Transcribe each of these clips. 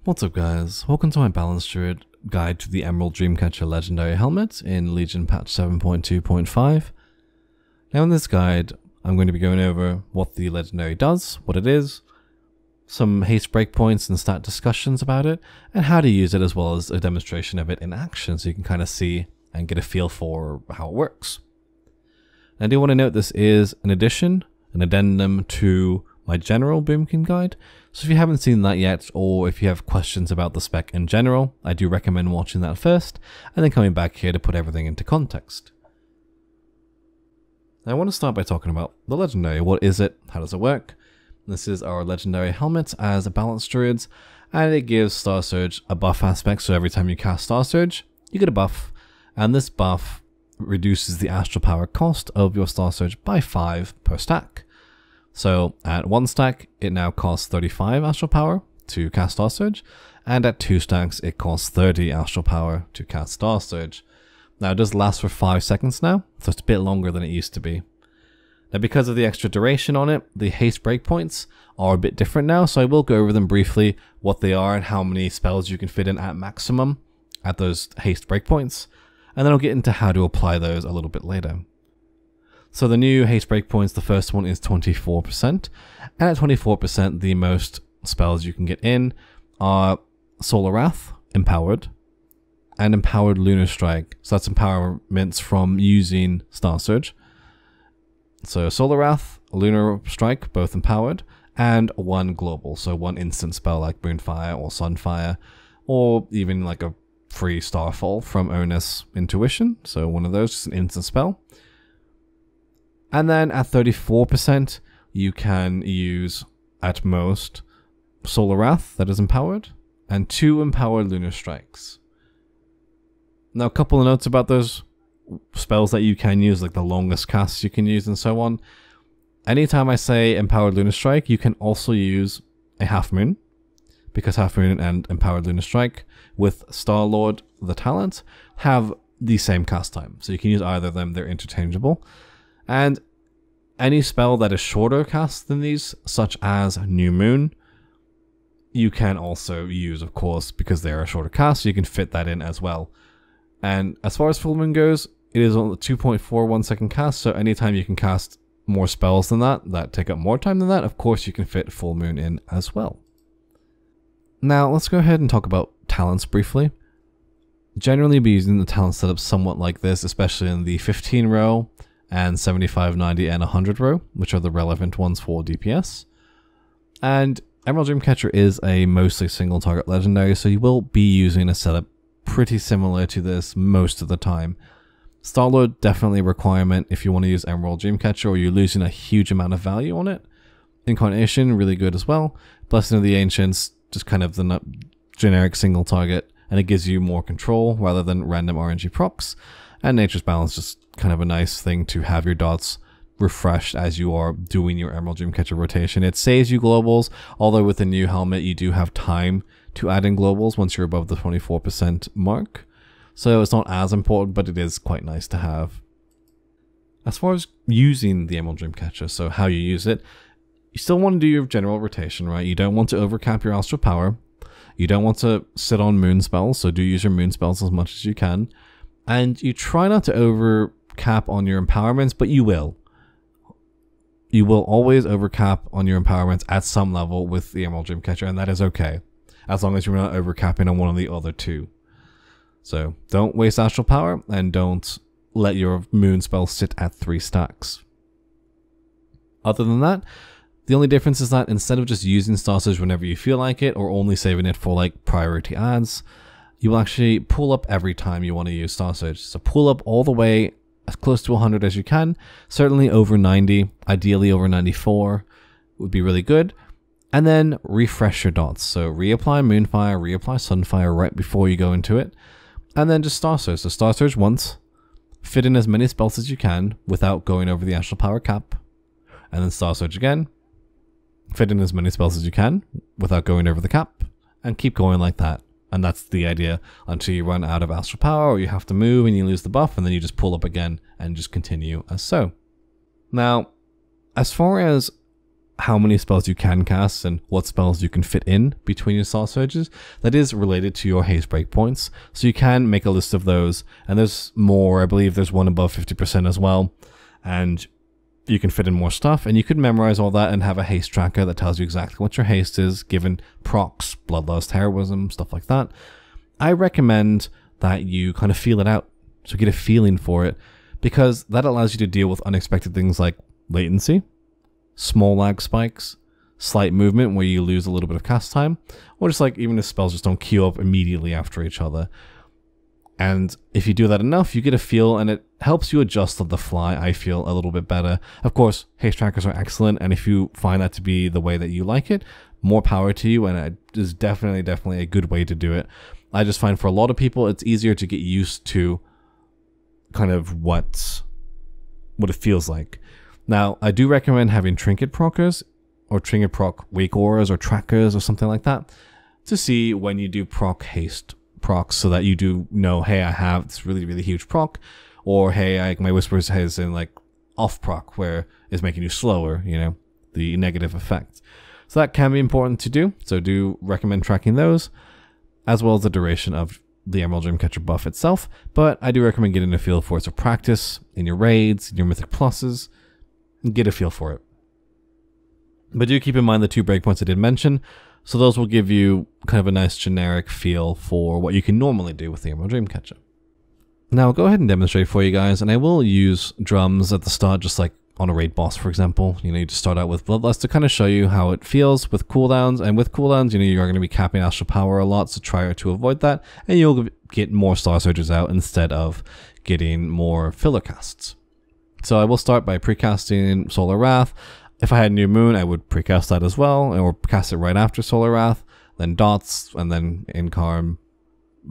What's up guys, welcome to my Balance Druid guide to the Emerald Dreamcatcher Legendary Helmet in Legion patch 7.2.5. Now in this guide, I'm going to be going over what the Legendary does, what it is, some haste breakpoints and stat discussions about it, and how to use it, as well as a demonstration of it in action so you can kind of see and get a feel for how it works. I do want to note this is an addition, an addendum to my general Boomkin guide, so if you haven't seen that yet, or if you have questions about the spec in general, I do recommend watching that first, and then coming back here to put everything into context. Now, I want to start by talking about the Legendary. What is it? How does it work? This is our Legendary helmet as a Balance Druids, and it gives Star Surge a buff aspect, so every time you cast Star Surge, you get a buff, and this buff reduces the astral power cost of your Star Surge by 5 per stack. So at 1 stack, it now costs 35 astral power to cast Star Surge, and at 2 stacks, it costs 30 astral power to cast Star Surge. Now it does last for 5 seconds now, so it's a bit longer than it used to be. Now because of the extra duration on it, the haste breakpoints are a bit different now, so I will go over them briefly, what they are and how many spells you can fit in at maximum at those haste breakpoints, and then I'll get into how to apply those a little bit later. So the new haste breakpoints, the first one is 24%, and at 24% the most spells you can get in are Solar Wrath, Empowered, and Empowered Lunar Strike. So that's empowerments from using Star Surge. So Solar Wrath, Lunar Strike, both empowered, and 1 global, so 1 instant spell like Moonfire or Sunfire, or even like a free Starfall from Onus Intuition, so one of those, just an instant spell. And then at 34%, you can use, at most, Solar Wrath, that is empowered, and 2 empowered Lunar Strikes. Now, a couple of notes about those spells that you can use, like the longest casts you can use and so on. Anytime I say Empowered Lunar Strike, you can also use a Half Moon, because Half Moon and Empowered Lunar Strike with Star-Lord, the talent, have the same cast time. So you can use either of them, they're interchangeable. And any spell that is shorter cast than these, such as New Moon, you can also use, of course, because they are a shorter cast, so you can fit that in as well. And as far as Full Moon goes, it is on the 2.41 second cast, so anytime you can cast more spells than that take up more time than that, of course you can fit Full Moon in as well. Now, let's go ahead and talk about talents briefly. Generally, be using the talent setup somewhat like this, especially in the 15 row, and 75, 90, and 100 row, which are the relevant ones for DPS. And Emerald Dreamcatcher is a mostly single target legendary, so you will be using a setup pretty similar to this most of the time. Star-Lord, definitely a requirement if you want to use Emerald Dreamcatcher, or you're losing a huge amount of value on it. Incarnation, really good as well. Blessing of the Ancients, just kind of the generic single target, and it gives you more control rather than random RNG procs. And Nature's Balance, just kind of a nice thing to have your dots refreshed as you are doing your Emerald Dreamcatcher rotation. It saves you globals, although with the new helmet you do have time to add in globals once you're above the 24% mark. So it's not as important, but it is quite nice to have. As far as using the Emerald Dreamcatcher, so how you use it, you still want to do your general rotation, right? You don't want to overcap your astral power. You don't want to sit on moon spells, so do use your moon spells as much as you can. And you try not to overcap on your empowerments, but you will. You will always overcap on your empowerments at some level with the Emerald Dreamcatcher, and that is okay, as long as you're not overcapping on one of the other two. So don't waste astral power, and don't let your moon spell sit at 3 stacks. Other than that, the only difference is that instead of just using Star Surge whenever you feel like it, or only saving it for like priority adds, you will actually pull up every time you want to use Star Surge. So pull up all the way as close to 100 as you can, certainly over 90, ideally over 94 would be really good. And then refresh your dots. So reapply Moonfire, reapply Sunfire right before you go into it. And then just Star Surge. So Star Surge once, fit in as many spells as you can without going over the astral power cap. And then Star Surge again, fit in as many spells as you can without going over the cap, and keep going like that. And that's the idea until you run out of astral power, or you have to move and you lose the buff, and then you just pull up again and just continue as so. Now, as far as how many spells you can cast and what spells you can fit in between your Star Surges, that is related to your haste breakpoints. So you can make a list of those, and there's more. I believe there's one above 50% as well, and you can fit in more stuff, and you could memorize all that and have a haste tracker that tells you exactly what your haste is, given procs, bloodlust, heroism, stuff like that. I recommend that you kind of feel it out, so get a feeling for it, because that allows you to deal with unexpected things like latency, small lag spikes, slight movement where you lose a little bit of cast time, or just like even if spells just don't queue up immediately after each other. And if you do that enough, you get a feel, and it helps you adjust on the fly, I feel, a little bit better. Of course, haste trackers are excellent, and if you find that to be the way that you like it, more power to you, and it is definitely a good way to do it. I just find for a lot of people, it's easier to get used to kind of what it feels like. Now, I do recommend having trinket proccers, or trinket proc wake auras, or trackers, or something like that, to see when you do proc haste procs, so that you do know, hey, I have this really huge proc, or hey, my whispers has in like off proc where it's making you slower, you know, the negative effect. So that can be important to do, so do recommend tracking those, as well as the duration of the Emerald Dreamcatcher buff itself. But I do recommend getting a feel for it, so practice in your raids, in your mythic pluses, and get a feel for it. But do keep in mind the 2 breakpoints I did mention, so those will give you kind of a nice generic feel for what you can normally do with the Emerald Dreamcatcher. Now I'll go ahead and demonstrate for you guys, and I will use drums at the start, just like on a raid boss, for example. You know, you just start out with Bloodlust to kind of show you how it feels with cooldowns, and with cooldowns, you know, you are going to be capping astral power a lot, so try to avoid that, and you'll get more Star Surges out instead of getting more filler casts. So I will start by precasting Solar Wrath. If I had New Moon, I would precast that as well, or cast it right after Solar Wrath, then Dots, and then Incarn,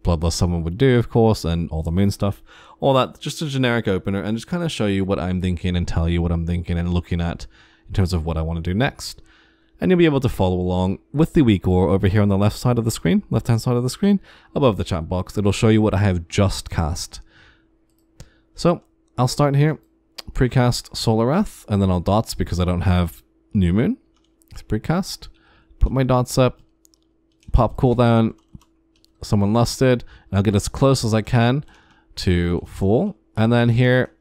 Bloodlust someone would do, of course, and all the moon stuff. All that, just a generic opener, and just kind of show you what I'm thinking and tell you what I'm thinking and looking at in terms of what I want to do next. And you'll be able to follow along with the weak ore over here on the left side of the screen, left-hand side of the screen, above the chat box. It'll show you what I have just cast. So, I'll start here. Precast Solar Wrath, and then I'll dots because I don't have New Moon. Let's precast, put my dots up, pop cooldown, Summon Lusted, and I'll get as close as I can to full. And then here,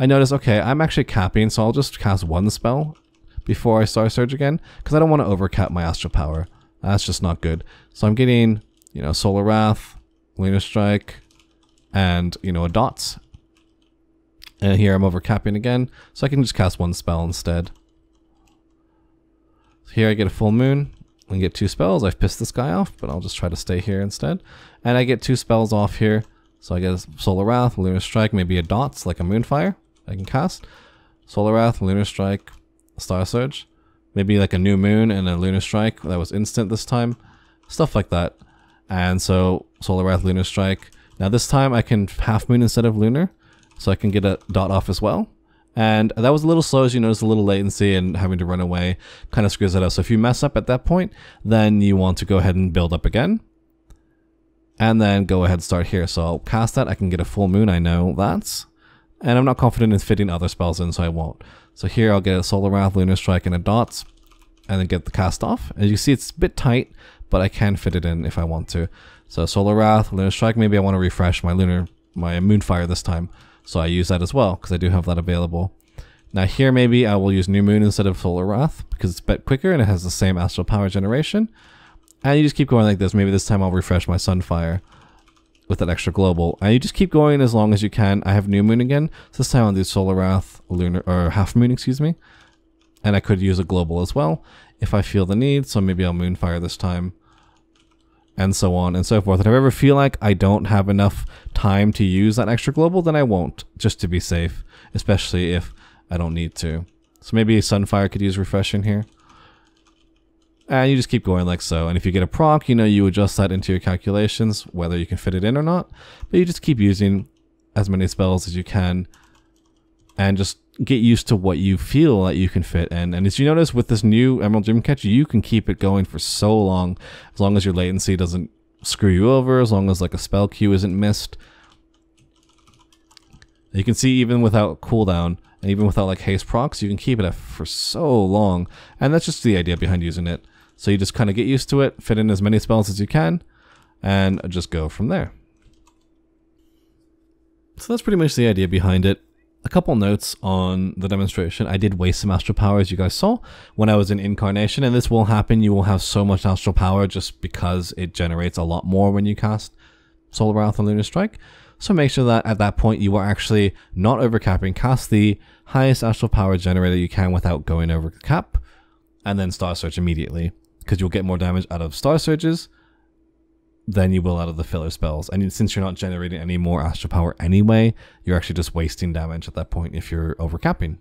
I notice, okay, I'm actually capping, so I'll just cast 1 spell before I Star Surge again, because I don't want to overcap my astral power. That's just not good. So I'm getting, you know, Solar Wrath, Lunar Strike, and, you know, a dots. And here I'm overcapping again, so I can just cast 1 spell instead. So here I get a full moon and get 2 spells. I've pissed this guy off, but I'll just try to stay here instead. And I get 2 spells off here. So I get a Solar Wrath, Lunar Strike, maybe a dots like a Moonfire I can cast. Solar Wrath, Lunar Strike, Star Surge. Maybe like a New Moon and a Lunar Strike that was instant this time. Stuff like that. And so Solar Wrath, Lunar Strike. Now this time I can half moon instead of lunar, so I can get a dot off as well. And that was a little slow, as you notice, a little latency, and having to run away kind of screws it up. So if you mess up at that point, then you want to go ahead and build up again. And then go ahead and start here. So I'll cast that, I can get a full moon, I know that. And I'm not confident in fitting other spells in, so I won't. So here I'll get a Solar Wrath, Lunar Strike, and a dots, and then get the cast off. As you see, it's a bit tight, but I can fit it in if I want to. So Solar Wrath, Lunar Strike, maybe I want to refresh my Moonfire this time. So I use that as well, because I do have that available. Now here maybe I will use New Moon instead of Solar Wrath, because it's a bit quicker and it has the same astral power generation. And you just keep going like this. Maybe this time I'll refresh my Sunfire with that extra global. And you just keep going as long as you can. I have New Moon again, so this time I'll do Solar Wrath, Lunar, or Half Moon, excuse me. And I could use a global as well, if I feel the need, so maybe I'll Moonfire this time. And so on and so forth. And if I ever feel like I don't have enough time to use that extra global, then I won't, just to be safe, especially if I don't need to. So maybe Sunfire could use refreshing here. And you just keep going like so. And if you get a proc, you know, you adjust that into your calculations, whether you can fit it in or not. But you just keep using as many spells as you can, and just get used to what you feel that you can fit in. And as you notice with this new Emerald Dreamcatcher, you can keep it going for so long as your latency doesn't screw you over, as long as like a spell queue isn't missed. You can see even without cooldown, And even without like haste procs, you can keep it for so long. And that's just the idea behind using it. So you just kind of get used to it, fit in as many spells as you can, and just go from there. So that's pretty much the idea behind it. A couple notes on the demonstration. I did waste some astral power, as you guys saw, when I was in Incarnation, and this will happen. You will have so much astral power just because it generates a lot more when you cast Solar Wrath and Lunar Strike. So make sure that at that point you are actually not overcapping. Cast the highest astral power generator you can without going over the cap, and then Star Surge immediately, because you'll get more damage out of Star Surges than you will out of the filler spells. And since you're not generating any more astral power anyway, you're actually just wasting damage at that point if you're overcapping.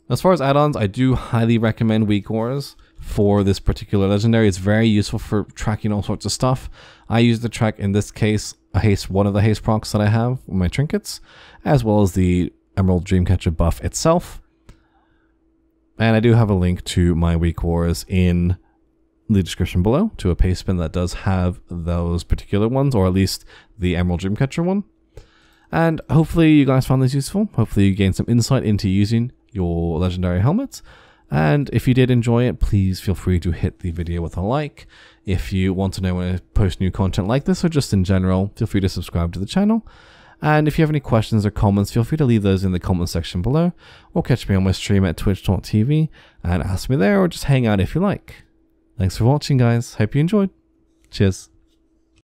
As far as add-ons, I do highly recommend Weak Auras for this particular legendary. It's very useful for tracking all sorts of stuff. I use the track, in this case, one of the haste procs that I have with my trinkets, as well as the Emerald Dreamcatcher buff itself. And I do have a link to my Weak Auras in the description below to a paste spin that does have those particular ones, or at least the Emerald Dreamcatcher one. And hopefully you guys found this useful. Hopefully you gained some insight into using your legendary helmets. And if you did enjoy it, please feel free to hit the video with a like. If you want to know when I post new content like this, or just in general, feel free to subscribe to the channel. And if you have any questions or comments, feel free to leave those in the comment section below, or catch me on my stream at twitch.tv and ask me there, or just hang out if you like. Thanks for watching, guys. Hope you enjoyed. Cheers.